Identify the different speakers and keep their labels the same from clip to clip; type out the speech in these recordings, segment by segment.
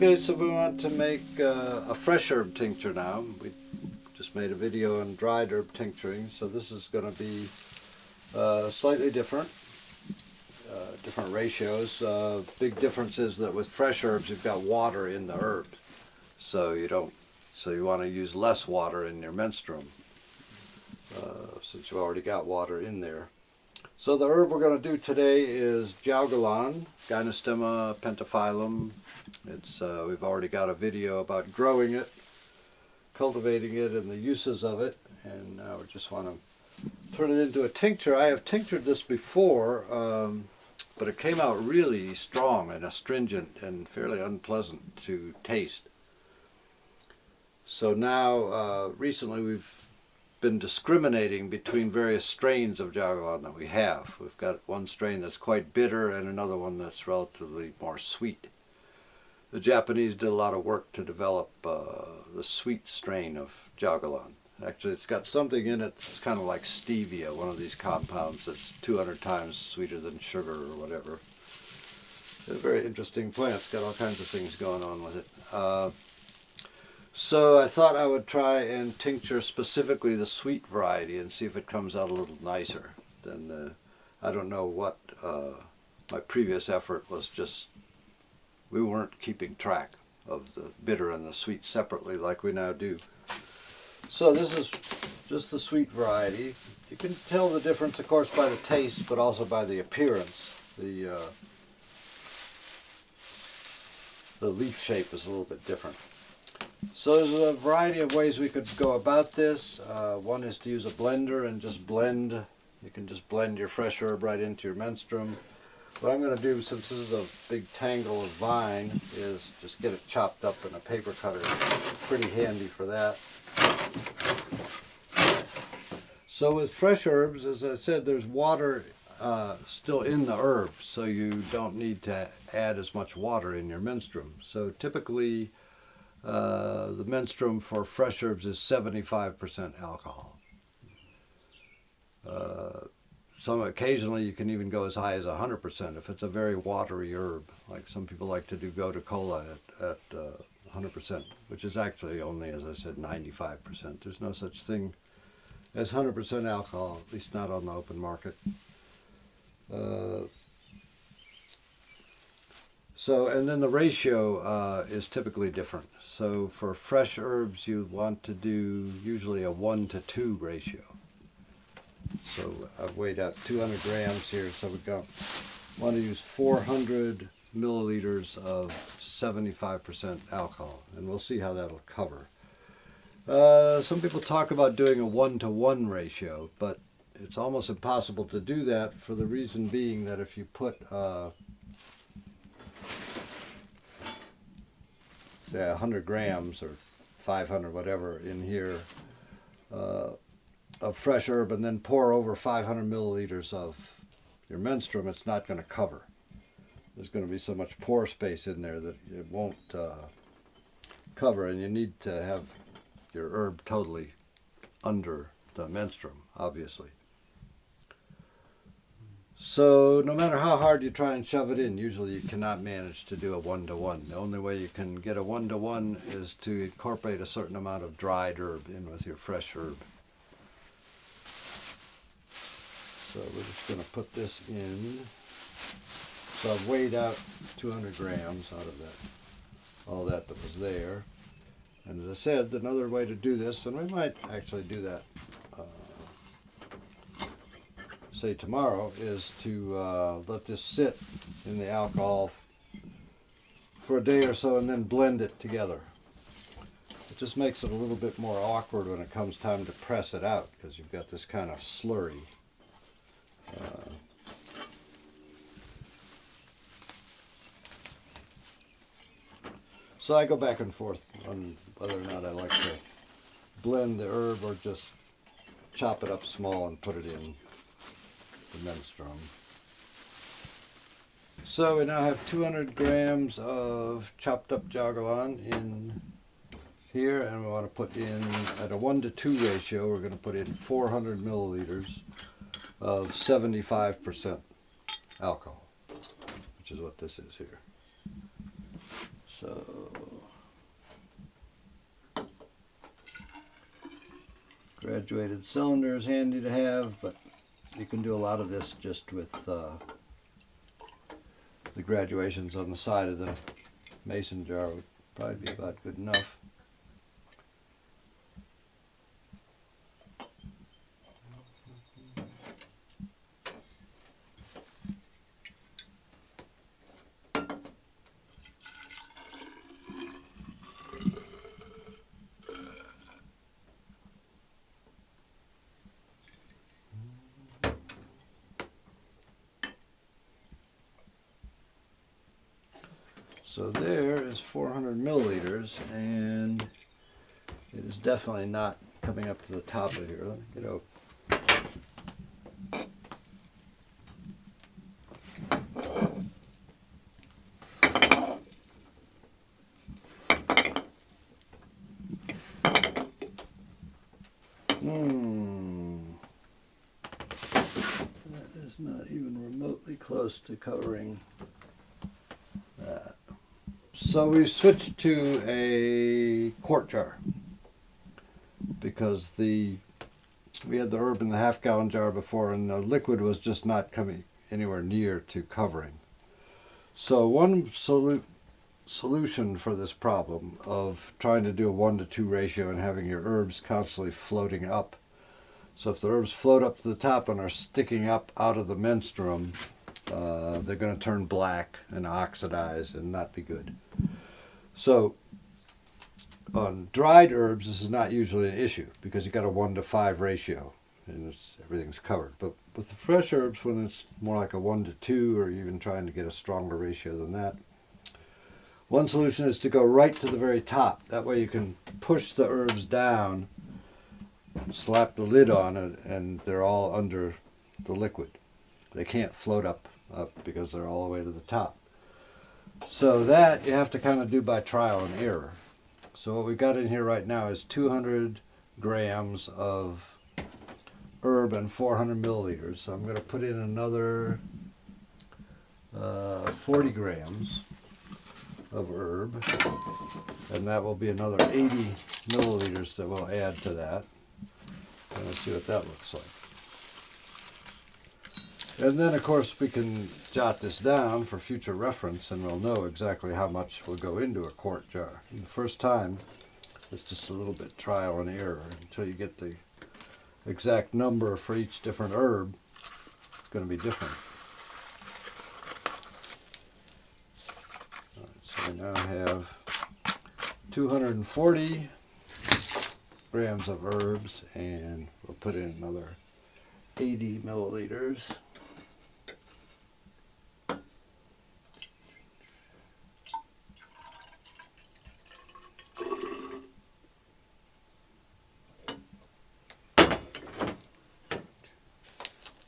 Speaker 1: Okay, so we want to make a fresh herb tincture now. We just made a video on dried herb tincturing, so this is going to be slightly different. Different ratios. Big difference is that with fresh herbs you've got water in the herbs, so you want to use less water in your menstruum since you already got water in there. So the herb we're going to do today is Jaugalan, Gynostema pentaphyllum. We've already got a video about growing it, cultivating it, and the uses of it, and now we just want to turn it into a tincture. I have tinctured this before, but it came out really strong and astringent and fairly unpleasant to taste. So now, recently we've been discriminating between various strains of Jaugalan that we have. We've got one strain that's quite bitter and another one that's relatively more sweet. The Japanese did a lot of work to develop the sweet strain of Jaugalan. Actually, it's got something in it that's kind of like stevia, one of these compounds that's 200 times sweeter than sugar or whatever. It's a very interesting plant. It's got all kinds of things going on with it. So I thought I would try and tincture specifically the sweet variety and see if it comes out a little nicer than I don't know what my previous effort was. Just we weren't keeping track of the bitter and the sweet separately like we now do. So this is just the sweet variety. You can tell the difference, of course, by the taste, but also by the appearance. The leaf shape is a little bit different. So there's a variety of ways we could go about this. One is to use a blender and just blend. You can just blend your fresh herb right into your menstruum. What I'm going to do, since this is a big tangle of vine, is just get it chopped up in a paper cutter. It's pretty handy for that. So with fresh herbs, as I said, there's water still in the herb, so you don't need to add as much water in your menstruum. So typically the menstruum for fresh herbs is 75% alcohol. Occasionally you can even go as high as 100% if it's a very watery herb. Like some people like to do gotu kola at 100%, which is actually only, as I said, 95%. There's no such thing as 100% alcohol, at least not on the open market. And then the ratio is typically different. So for fresh herbs, you want to do usually a 1-to-2 ratio. So I've weighed out 200 grams here, so we want to use 400 milliliters of 75% alcohol, and we'll see how that'll cover. Some people talk about doing a 1-to-1 ratio, but it's almost impossible to do that, for the reason being that if you put say 100 grams or 500 whatever in here of fresh herb and then pour over 500 milliliters of your menstruum, it's not going to cover. There's going to be so much pore space in there that it won't cover, and you need to have your herb totally under the menstruum, obviously. So no matter how hard you try and shove it in, usually you cannot manage to do a 1-to-1. The only way you can get a 1-to-1 is to incorporate a certain amount of dried herb in with your fresh herb. So we're just going to put this in. So I've weighed out 200 grams out of that, all that was there. And as I said, another way to do this, and we might actually do that say tomorrow, is to let this sit in the alcohol for a day or so and then blend it together. It just makes it a little bit more awkward when it comes time to press it out, because you've got this kind of slurry. So I go back and forth on whether or not I like to blend the herb or just chop it up small and put it in the menstruum. So we now have 200 grams of chopped up Jaugalan in here, and we want to put in, at a 1-to-2 ratio, we're going to put in 400 milliliters of 75% alcohol, which is what this is here. So Graduated cylinder is handy to have, but you can do a lot of this just with the graduations on the side of the mason jar would probably be about good enough. So there is 400 milliliters, and it is definitely not coming up to the top of here. Let me get over. That is not even remotely close to covering that. So we switched to a quart jar because we had the herb in the half-gallon jar before, and the liquid was just not coming anywhere near to covering. So one solution for this problem of trying to do a 1-to-2 ratio and having your herbs constantly floating up. So if the herbs float up to the top and are sticking up out of the menstruum, they're going to turn black and oxidize and not be good. So on dried herbs, this is not usually an issue because you got a 1-to-5 ratio and everything's covered. But with the fresh herbs, when it's more like a 1-to-2 or even trying to get a stronger ratio than that, one solution is to go right to the very top. That way you can push the herbs down, slap the lid on it, and they're all under the liquid. They can't float up because they're all the way to the top. So that you have to kind of do by trial and error. So what we've got in here right now is 200 grams of herb and 400 milliliters. So I'm going to put in another 40 grams of herb, and that will be another 80 milliliters that we'll add to that. And let's see what that looks like. And then of course we can jot this down for future reference, and we'll know exactly how much will go into a quart jar. And the first time it's just a little bit trial and error until you get the exact number for each different herb. It's going to be different. So we now have 240 grams of herbs, and we'll put in another 80 milliliters.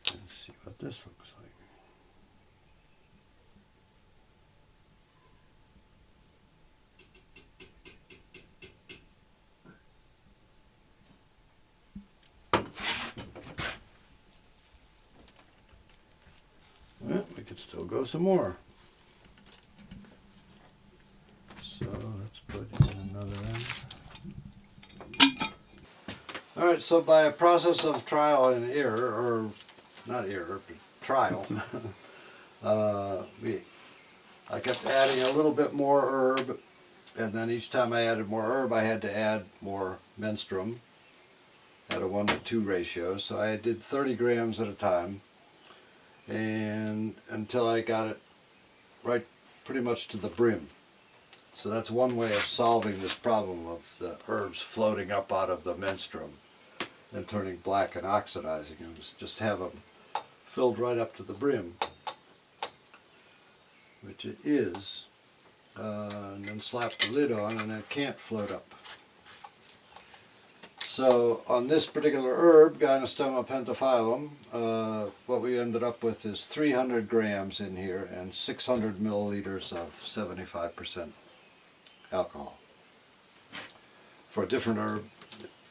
Speaker 1: Let's see what this looks like. Well, we could still go some more. So let's put in another one. All right, so by a process of trial and error, or not error, but trial, I kept adding a little bit more herb, and then each time I added more herb, I had to add more menstruum at a 1-to-2 ratio. So I did 30 grams at a time, and until I got it right pretty much to the brim. So that's one way of solving this problem of the herbs floating up out of the menstruum and turning black and oxidizing, and just have them filled right up to the brim, which it is, and then slap the lid on and it can't float up. So on this particular herb, Gynostoma pentaphyllum, what we ended up with is 300 grams in here and 600 milliliters of 75% alcohol. For a different herb,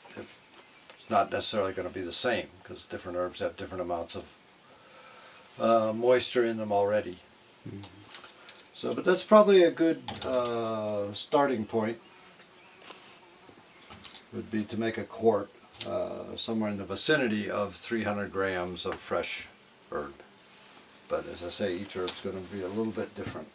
Speaker 1: it's not necessarily going to be the same because different herbs have different amounts of moisture in them already. Mm-hmm. So, but that's probably a good starting point. Would be to make a quart somewhere in the vicinity of 300 grams of fresh herb. But as I say, each herb's going to be a little bit different.